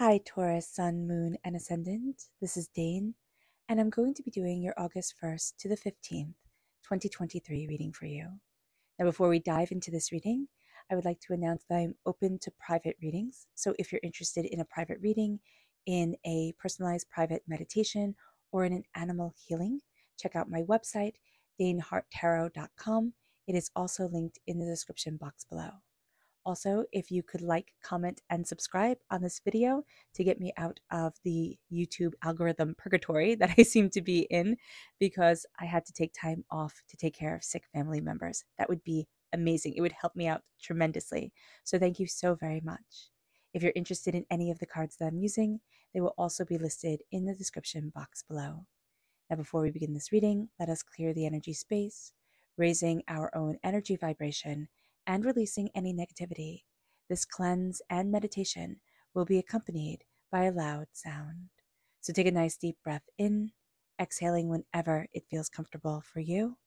Hi, Taurus, Sun, Moon, and Ascendant. This is Dane, and I'm going to be doing your August 1st to the 15th, 2023 reading for you. Now, before we dive into this reading, I would like to announce that I'm open to private readings. So if you're interested in a private reading, in a personalized private meditation, or in an animal healing, check out my website, daneharttarot.com. It is also linked in the description box below. Also, if you could like, comment, and subscribe on this video to get me out of the YouTube algorithm purgatory that I seem to be in because I had to take time off to take care of sick family members. That would be amazing. It would help me out tremendously. So thank you so very much. If you're interested in any of the cards that I'm using, they will also be listed in the description box below. Now, before we begin this reading, let us clear the energy space, raising our own energy vibration and releasing any negativity. This cleanse and meditation will be accompanied by a loud sound. So take a nice deep breath in, exhaling whenever it feels comfortable for you.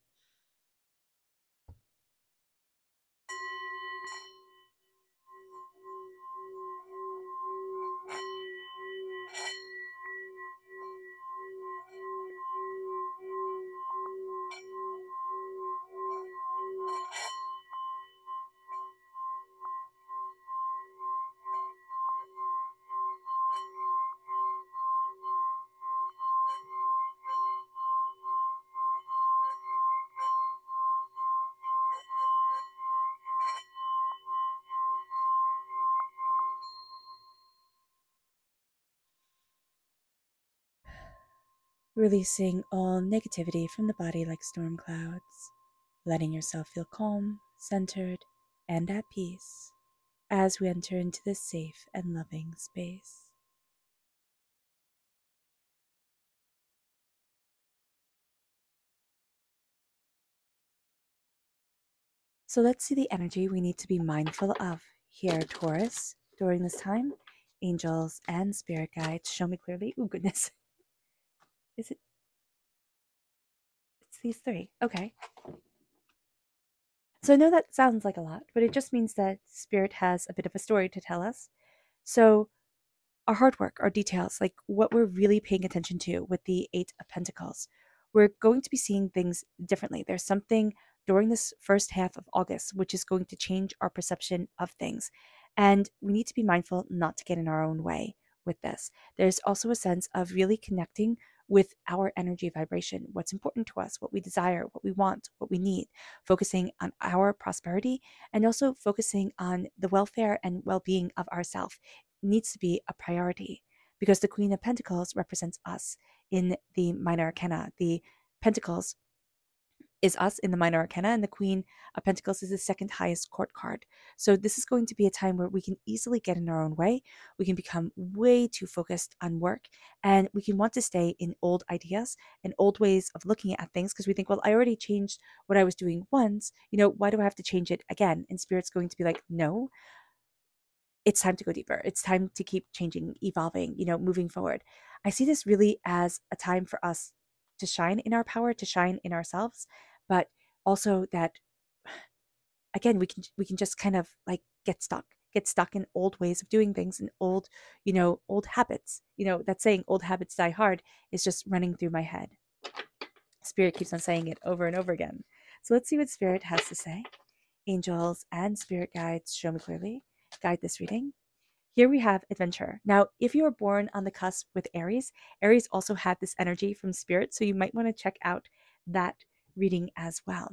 Releasing all negativity from the body like storm clouds, letting yourself feel calm, centered, and at peace as we enter into this safe and loving space. So let's see the energy we need to be mindful of here, Taurus, during this time. Angels and spirit guides, show me clearly. Oh, goodness. Is it? It's these three. Okay. So I know that sounds like a lot, but it just means that spirit has a bit of a story to tell us. So our hard work, our details, like what we're really paying attention to with the Eight of Pentacles, we're going to be seeing things differently. There's something during this first half of August which is going to change our perception of things. And we need to be mindful not to get in our own way with this. There's also a sense of really connecting with our energy vibration, what's important to us, what we desire, what we want, what we need, focusing on our prosperity and also focusing on the welfare and well-being of ourselves needs to be a priority because the Queen of Pentacles represents us in the minor arcana. The Pentacles is us in the minor arcana, and the Queen of Pentacles is the second highest court card. So this is going to be a time where we can easily get in our own way. We can become way too focused on work, and we can want to stay in old ideas and old ways of looking at things because we think, well, I already changed what I was doing once. Why do I have to change it again? And Spirit's going to be like, no, it's time to go deeper. It's time to keep changing, evolving, moving forward. I see this really as a time for us to shine in our power, to shine in ourselves, but also that again, we can just kind of like get stuck in old ways of doing things and old habits. That saying old habits die hard is just running through my head. Spirit keeps on saying it over and over again. So let's see what Spirit has to say. Angels and spirit guides, show me clearly. Guide this reading. Here we have adventure. Now, if you are born on the cusp with Aries, Aries also had this energy from Spirit, so you might want to check out that reading as well.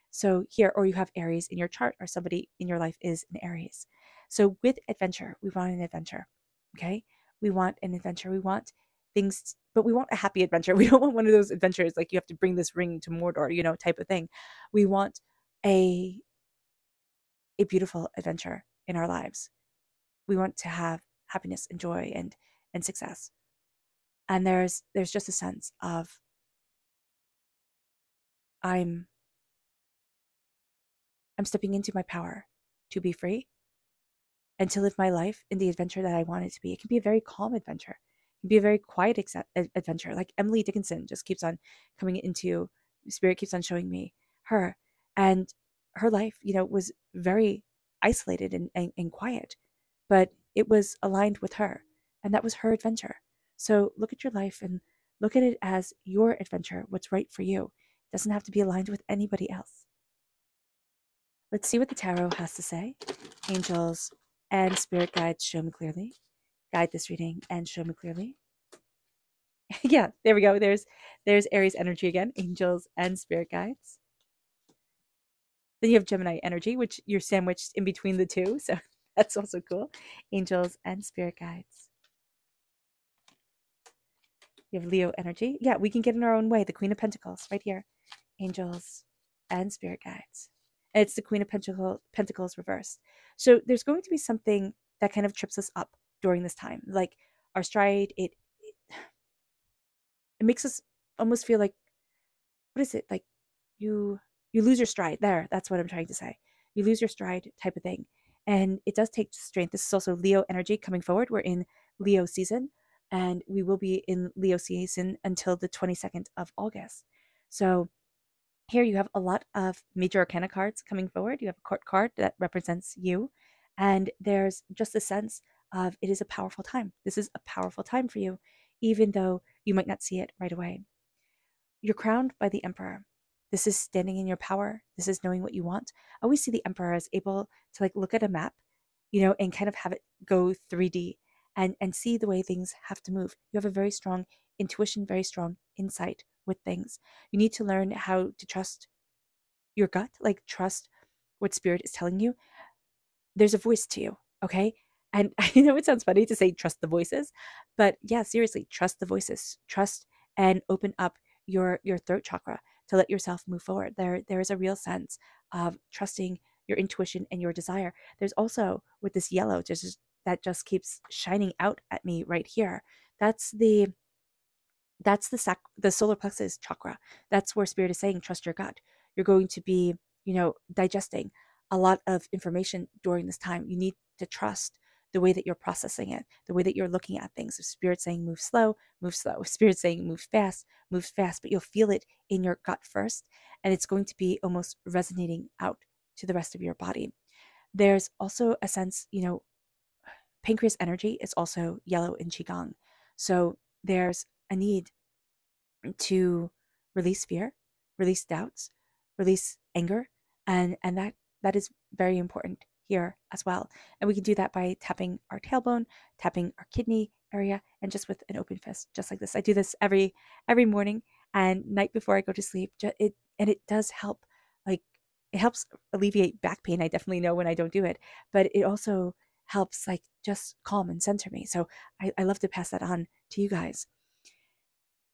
So here, or you have Aries in your chart, or somebody in your life is an Aries. So with adventure, we want an adventure, okay? We want an adventure. We want things, but we want a happy adventure. We don't want one of those adventures like you have to bring this ring to Mordor, type of thing. We want a beautiful adventure in our lives. We want to have happiness and joy and success. And there's just a sense of I'm stepping into my power to be free and to live my life in the adventure that I want it to be. It can be a very calm adventure. It can be a very quiet adventure. Like Emily Dickinson just keeps on coming into, Spirit keeps on showing me her. And her life, was very isolated and quiet, but it was aligned with her. and that was her adventure. So look at your life and look at it as your adventure, what's right for you. It doesn't have to be aligned with anybody else. Let's see what the tarot has to say. Angels and spirit guides, show me clearly. Guide this reading and show me clearly. Yeah, there we go. There's Aries energy again, angels and spirit guides. Then you have Gemini energy, which you're sandwiched in between the two, so that's also cool. Angels and spirit guides. You have Leo energy. Yeah, we can get in our own way. The Queen of Pentacles right here. Angels and spirit guides. And it's the Queen of Pentacles reversed. So there's going to be something that kind of trips us up during this time. Like our stride, it makes us almost feel like, what is it? Like you lose your stride. There, that's what I'm trying to say. You lose your stride type of thing. And it does take strength. This is also Leo energy coming forward. We're in Leo season, and we will be in Leo season until the 22nd of August. So here you have a lot of major arcana cards coming forward. You have a court card that represents you, and there's just a sense of it is a powerful time. This is a powerful time for you, even though you might not see it right away. You're crowned by the Emperor. This is standing in your power. This is knowing what you want. I always see the Emperor as able to like look at a map, and kind of have it go 3D and see the way things have to move. You have a very strong intuition, very strong insight with things. You need to learn how to trust your gut, like trust what spirit is telling you. There's a voice to you, okay? And I know it sounds funny to say trust the voices, but yeah, seriously, trust the voices. Trust and open up your throat chakra to let yourself move forward. There is a real sense of trusting your intuition and your desire. There's also with this yellow that just keeps shining out at me right here. That's the solar plexus chakra. That's where spirit is saying trust your gut. You're going to be, digesting a lot of information during this time. You need to trust the way that you're processing it, the way that you're looking at things. If spirit's saying move slow, move slow. If spirit's saying move fast, but you'll feel it in your gut first, and it's going to be almost resonating out to the rest of your body. There's also a sense, pancreas energy is also yellow in Qigong. So there's a need to release fear, release doubts, release anger, and that is very important here as well. And we can do that by tapping our tailbone, tapping our kidney area, and just with an open fist, just like this. I do this every morning and night before I go to sleep. It does help. Like it helps alleviate back pain. I definitely know when I don't do it, but it also helps like just calm and center me. So I love to pass that on to you guys.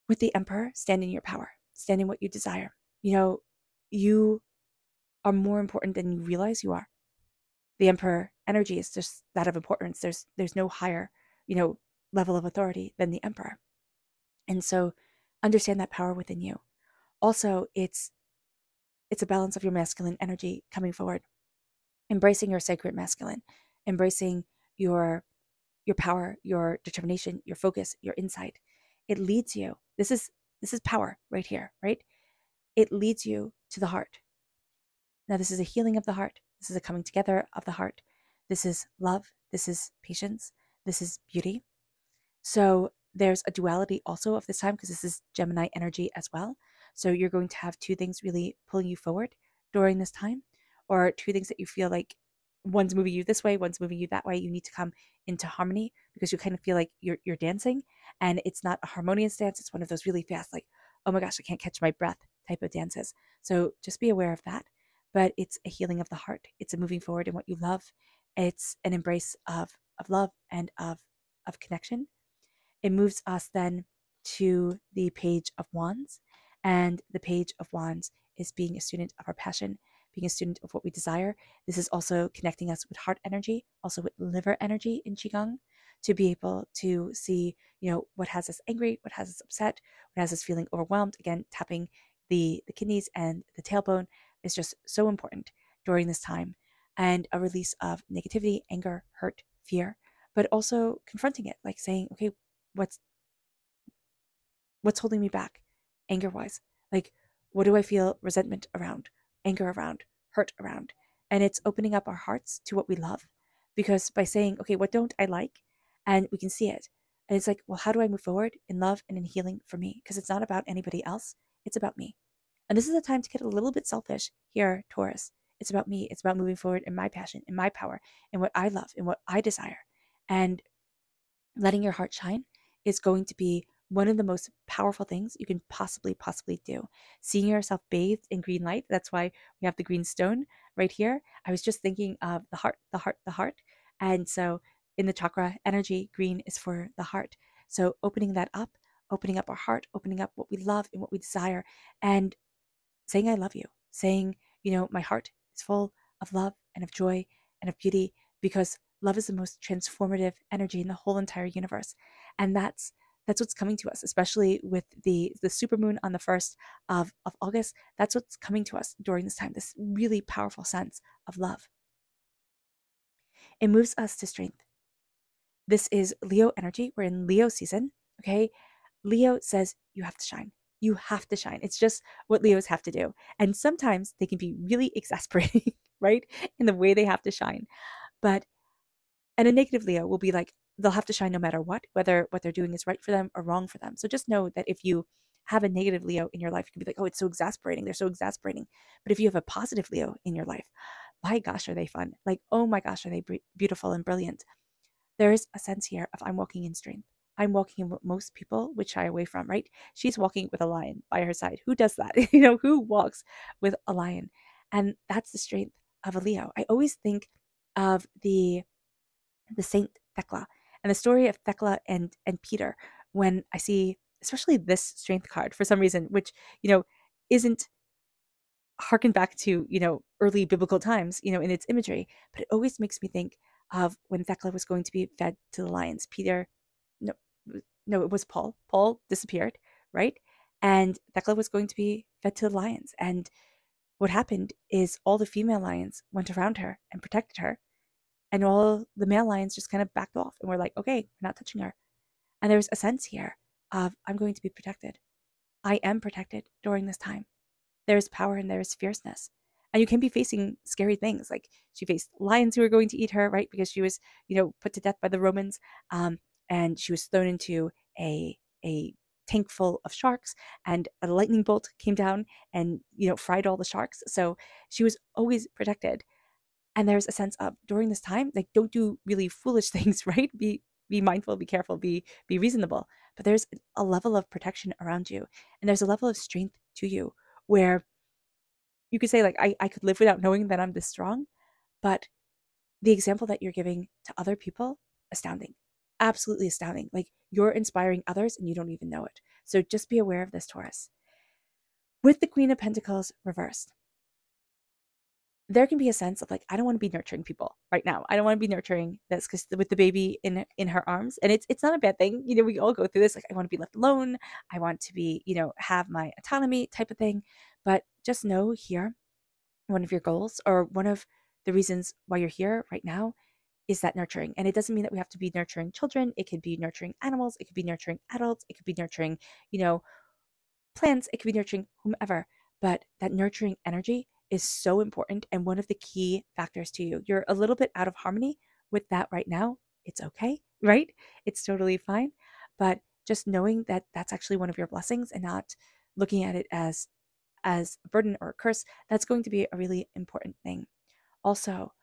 With the Emperor, stand in your power, stand in what you desire. You are more important than you realize you are. The Emperor energy is just that of importance. There's no higher, level of authority than the Emperor. And so understand that power within you. Also, it's a balance of your masculine energy coming forward, embracing your sacred masculine, embracing your power, your determination, your focus, your insight. It leads you. This is power right here, right? It leads you to the heart. Now, this is a healing of the heart. This is a coming together of the heart. This is love. This is patience. This is beauty. So there's a duality also of this time because this is Gemini energy as well. So you're going to have two things really pulling you forward during this time, or two things that you feel like one's moving you this way, one's moving you that way. You need to come into harmony because you kind of feel like you're dancing, and it's not a harmonious dance. It's one of those really fast, like, oh my gosh, I can't catch my breath type of dances. So just be aware of that. But it's a healing of the heart. It's a moving forward in what you love. It's an embrace of love and of connection. It moves us then to the Page of Wands. And the Page of Wands is being a student of our passion, being a student of what we desire. This is also connecting us with heart energy, also with liver energy in Qigong, to be able to see, what has us angry, what has us upset, what has us feeling overwhelmed. Again, tapping the kidneys and the tailbone is just so important during this time. And a release of negativity, anger, hurt, fear, but also confronting it, like saying, okay, what's holding me back anger wise? Like, what do I feel resentment around, anger around, hurt around? And it's opening up our hearts to what we love, because by saying, okay, what don't I like? And we can see it. And it's like, well, how do I move forward in love and in healing for me? Because it's not about anybody else. It's about me. And this is a time to get a little bit selfish here, Taurus. It's about me. It's about moving forward in my passion, in my power, in what I love, in what I desire. And letting your heart shine is going to be one of the most powerful things you can possibly do. Seeing yourself bathed in green light, that's why we have the green stone right here. I was just thinking of the heart, the heart, the heart. And so in the chakra energy, green is for the heart. So opening that up, opening up our heart, opening up what we love and what we desire, and saying, I love you, saying, my heart is full of love and of joy and of beauty, because love is the most transformative energy in the whole entire universe. And that's what's coming to us, especially with the supermoon on the 1st of August. That's what's coming to us during this time, this really powerful sense of love. It moves us to strength. This is Leo energy. We're in Leo season, okay? Leo says you have to shine. You have to shine. It's just what Leos have to do. And sometimes they can be really exasperating, right? In the way they have to shine. And a negative Leo will be like, they'll have to shine no matter what, whether what they're doing is right for them or wrong for them. So just know that if you have a negative Leo in your life, you can be like, oh, it's so exasperating. They're so exasperating. But if you have a positive Leo in your life, my gosh, are they fun? Like, oh my gosh, are they beautiful and brilliant? There's a sense here of I'm walking in strength. I'm walking in what most people would shy away from, right? She's walking with a lion by her side. Who does that? Who walks with a lion? And that's the strength of a Leo. I always think of the Saint Thecla and the story of Thecla and Peter when I see, especially this strength card for some reason, which, isn't harken back to, early biblical times, in its imagery, but it always makes me think of when Thecla was going to be fed to the lions. Peter, no, no, it was Paul. Paul disappeared, right? And Thecla was going to be fed to the lions. And what happened is all the female lions went around her and protected her. And all the male lions just kind of backed off and were like, okay, we're not touching her. And there's a sense here of I'm going to be protected. I am protected during this time. There is power and there is fierceness. And you can be facing scary things. Like she faced lions who were going to eat her, right? Because she was, put to death by the Romans. And she was thrown into a tank full of sharks, and a lightning bolt came down and, fried all the sharks. So she was always protected. And there's a sense of during this time, like, don't do really foolish things, right? Be mindful, be careful, be reasonable. But there's a level of protection around you, and there's a level of strength to you where you could say, like, I could live without knowing that I'm this strong, but the example that you're giving to other people, astounding, absolutely astounding. Like, you're inspiring others and you don't even know it. So just be aware of this, Taurus. With the Queen of Pentacles reversed, there can be a sense of like, I don't want to be nurturing people right now. I don't want to be nurturing this because with the baby in her arms, and it's not a bad thing. We all go through this. Like, I want to be left alone. I want to be, have my autonomy type of thing. But just know here, one of your goals or one of the reasons why you're here right now is that nurturing. And it doesn't mean that we have to be nurturing children. It could be nurturing animals. It could be nurturing adults. It could be nurturing, plants. It could be nurturing whomever. But that nurturing energy is so important and one of the key factors to you. You're a little bit out of harmony with that right now. It's okay, right? It's totally fine. But just knowing that that's actually one of your blessings and not looking at it as a burden or a curse, that's going to be a really important thing. Also,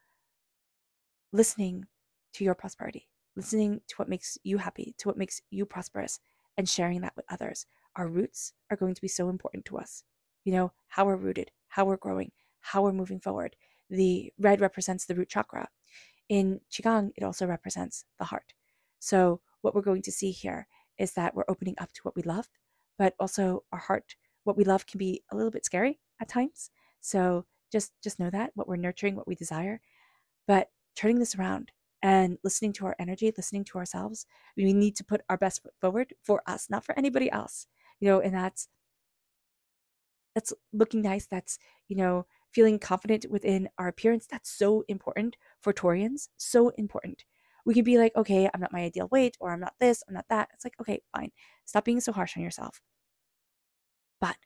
listening to your prosperity, listening to what makes you happy, to what makes you prosperous, and sharing that with others. Our roots are going to be so important to us. How we're rooted, how we're growing, how we're moving forward. The red represents the root chakra. In Qigong, it also represents the heart. So what we're going to see here is that we're opening up to what we love, but also our heart, what we love can be a little bit scary at times. So just know that, what we're nurturing, what we desire, but turning this around and listening to our energy, listening to ourselves. We need to put our best foot forward for us, not for anybody else. And that's looking nice. That's, feeling confident within our appearance. That's so important for Taurians. So important. We can be like, okay, I'm not my ideal weight, or I'm not this, I'm not that. It's like, okay, fine. Stop being so harsh on yourself. But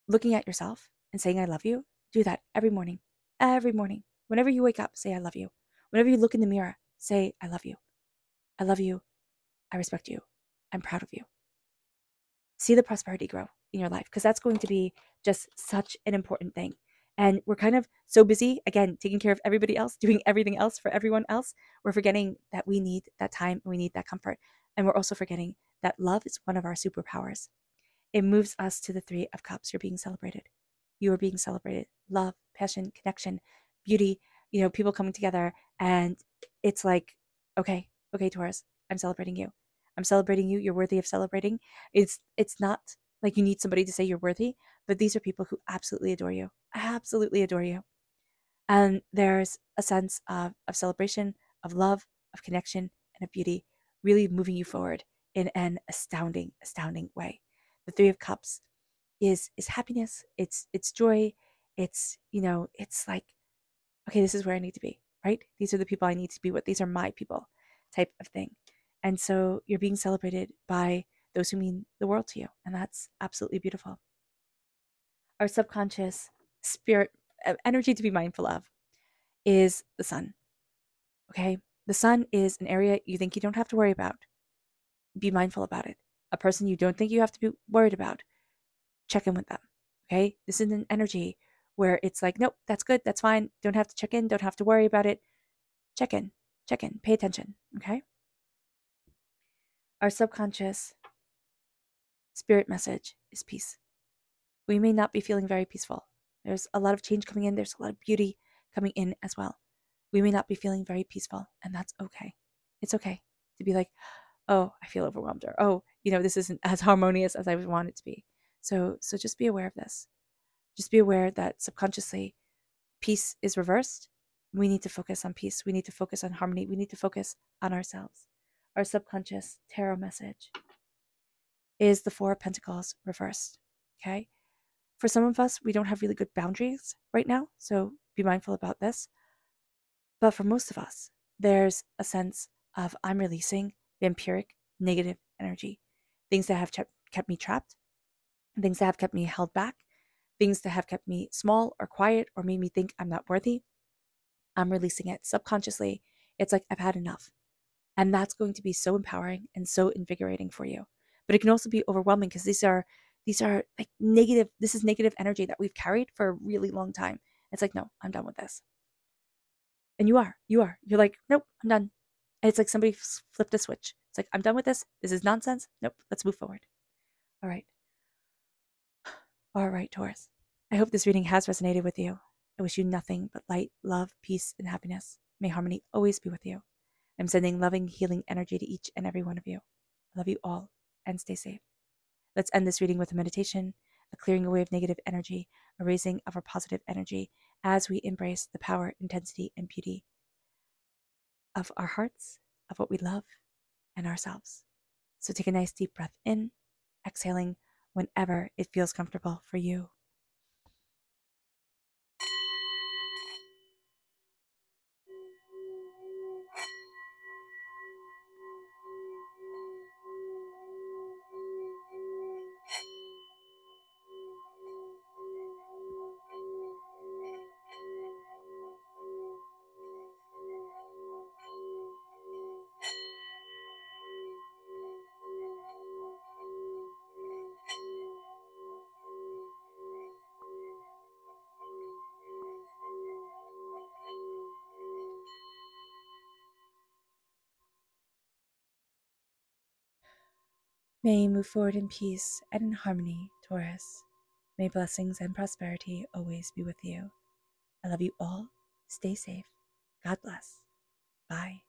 looking at yourself and saying, I love you, do that every morning. Every morning. Whenever you wake up, say, I love you. Whenever you look in the mirror, say, I love you. I love you I respect you. I'm proud of you. See the prosperity grow in your life, because that's going to be just such an important thing. And we're kind of so busy, again, taking care of everybody else, doing everything else for everyone else. We're forgetting that we need that time and we need that comfort. And we're also forgetting that love is one of our superpowers. It moves us to the Three of Cups. You're being celebrated. You are being celebrated. Love, passion, connection, beauty, people coming together. And it's like, okay, Taurus, I'm celebrating you. I'm celebrating you. You're worthy of celebrating. It's not like you need somebody to say you're worthy, but these are people who absolutely adore you. Absolutely adore you. And there's a sense of celebration, of love, of connection, and of beauty really moving you forward in an astounding, astounding way. The Three of Cups is happiness, it's joy, it's like, okay, this is where I need to be, right? These are the people I need to be with. These are my people type of thing. And so you're being celebrated by those who mean the world to you. And that's absolutely beautiful. Our subconscious spirit energy to be mindful of is the sun. Okay. The sun is an area you think you don't have to worry about. Be mindful about it. A person you don't think you have to be worried about, check in with them. Okay. This is an energy where it's like, nope, that's good. That's fine. Don't have to check in. Don't have to worry about it. Check in, pay attention. Okay. Our subconscious spirit message is peace. We may not be feeling very peaceful. There's a lot of change coming in. There's a lot of beauty coming in as well. We may not be feeling very peaceful, and that's okay. It's okay to be like, oh, I feel overwhelmed, or oh, this isn't as harmonious as I would want it to be. So just be aware of this. Just be aware that subconsciously peace is reversed. We need to focus on peace. We need to focus on harmony. We need to focus on ourselves. Our subconscious tarot message is the Four of Pentacles reversed. Okay. For some of us, we don't have really good boundaries right now, so be mindful about this. But for most of us, there's a sense of I'm releasing vampiric, negative energy, things that have kept me trapped, things that have kept me held back, things that have kept me small or quiet or made me think I'm not worthy. I'm releasing it subconsciously. It's like I've had enough. And that's going to be so empowering and so invigorating for you. But it can also be overwhelming because these are like negative. This is negative energy that we've carried for a really long time. It's like, no, I'm done with this. And you're like, nope, I'm done. And it's like somebody flipped a switch. It's like, I'm done with this. This is nonsense. Nope, let's move forward. All right. All right, Taurus. I hope this reading has resonated with you. I wish you nothing but light, love, peace, and happiness. May harmony always be with you. I'm sending loving, healing energy to each and every one of you. I love you all, and stay safe. Let's end this reading with a meditation, a clearing away of negative energy, a raising of our positive energy as we embrace the power, intensity, and beauty of our hearts, of what we love, and ourselves. So take a nice deep breath in, exhaling whenever it feels comfortable for you. May you move forward in peace and in harmony, Taurus. May blessings and prosperity always be with you. I love you all. Stay safe. God bless. Bye.